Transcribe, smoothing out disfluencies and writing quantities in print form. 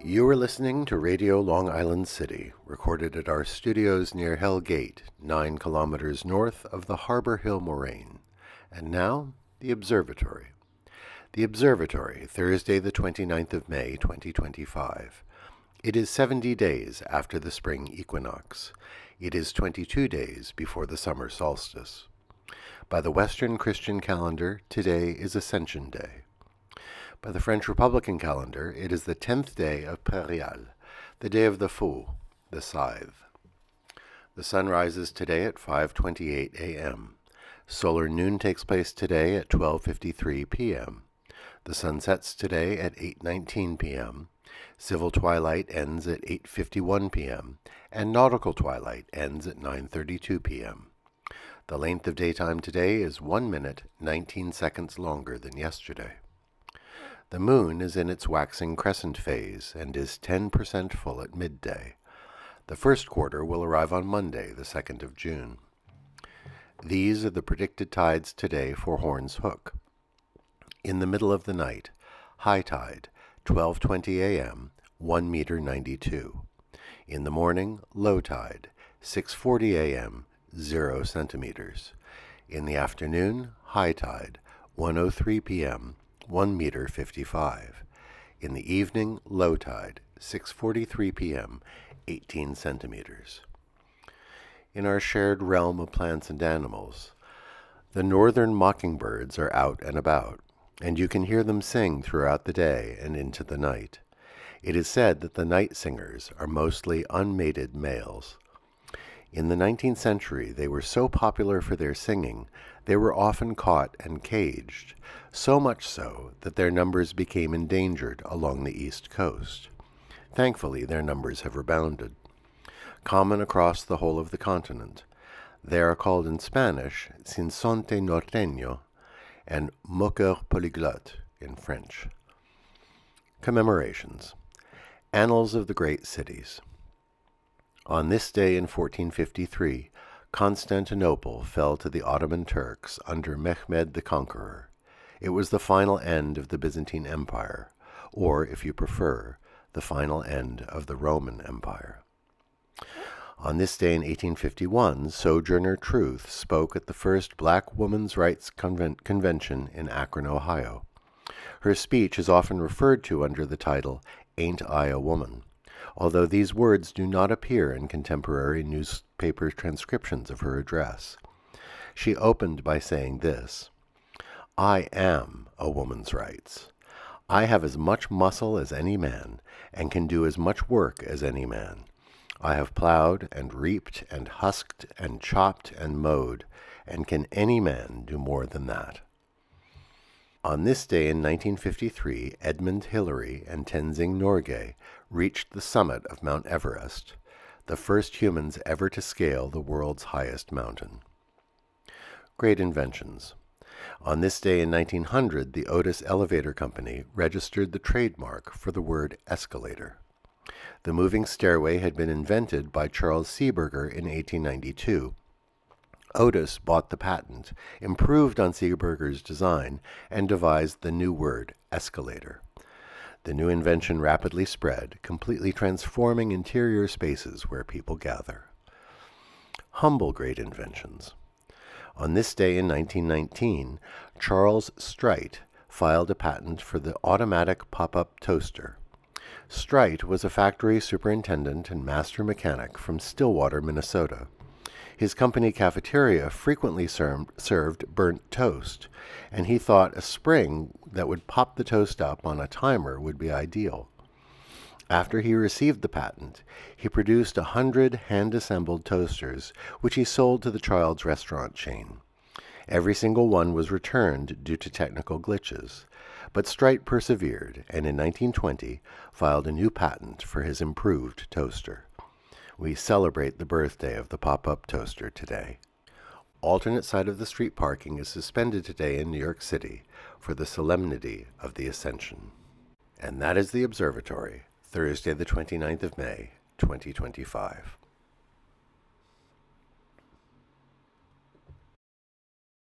You are listening to Radio Long Island City, recorded at our studios near Hell Gate, 9 kilometers north of the Harbor Hill Moraine. And now, the Observatory. The Observatory, Thursday the 29th of May, 2025. It is 70 days after the spring equinox. It is 22 days before the summer solstice. By the Western Christian calendar, today is Ascension Day. By the French Republican calendar, it is the 10th day of Périal, the day of the Fou, the scythe. The sun rises today at 5:28 a.m. Solar noon takes place today at 12:53 p.m. The sun sets today at 8:19 p.m. Civil twilight ends at 8:51 p.m. and nautical twilight ends at 9:32 p.m. The length of daytime today is 1 minute, 19 seconds longer than yesterday. The moon is in its waxing crescent phase and is 10% full at midday. The first quarter will arrive on Monday, the 2nd of June. These are the predicted tides today for Horn's Hook. In the middle of the night, high tide, 12:20 a.m., 1 meter 92. In the morning, low tide, 6:40 a.m., 0 centimeters. In the afternoon, high tide, 1:03 p.m., 1 meter 55. In the evening, low tide, 6:43 p.m., 18 centimeters. In our shared realm of plants and animals, the northern mockingbirds are out and about, and you can hear them sing throughout the day and into the night. It is said that the night singers are mostly unmated males. In the 19th century, they were so popular for their singing, they were often caught and caged, so much so that their numbers became endangered along the East Coast. Thankfully, their numbers have rebounded. Common across the whole of the continent, they are called in Spanish sinsonte norteño and moqueur polyglotte in French. Commemorations. Annals of the Great Cities. On this day in 1453, Constantinople fell to the Ottoman Turks under Mehmed the Conqueror. It was the final end of the Byzantine Empire, or, if you prefer, the final end of the Roman Empire. On this day in 1851, Sojourner Truth spoke at the first Black Women's Rights Convention in Akron, Ohio. Her speech is often referred to under the title, "Ain't I a Woman?" although these words do not appear in contemporary newspaper transcriptions of her address. She opened by saying this: "I am a woman's rights. I have as much muscle as any man, and can do as much work as any man. I have plowed and reaped and husked and chopped and mowed, and can any man do more than that?" On this day in 1953, Edmund Hillary and Tenzing Norgay reached the summit of Mount Everest, the first humans ever to scale the world's highest mountain. Great inventions. On this day in 1900, the Otis Elevator Company registered the trademark for the word escalator. The moving stairway had been invented by Charles Seeberger in 1892. Otis bought the patent, improved on Seeberger's design, and devised the new word, escalator. The new invention rapidly spread, completely transforming interior spaces where people gather. Humble great inventions. On this day in 1919, Charles Strite filed a patent for the automatic pop-up toaster. Strite was a factory superintendent and master mechanic from Stillwater, Minnesota. His company cafeteria frequently served burnt toast, and he thought a spring that would pop the toast up on a timer would be ideal. After he received the patent, he produced 100 hand-assembled toasters, which he sold to the Child's restaurant chain. Every single one was returned due to technical glitches, but Strite persevered, and in 1920 filed a new patent for his improved toaster. We celebrate the birthday of the pop-up toaster today. Alternate side of the street parking is suspended today in New York City for the solemnity of the Ascension. And that is the Observatory, Thursday the 29th of May, 2025.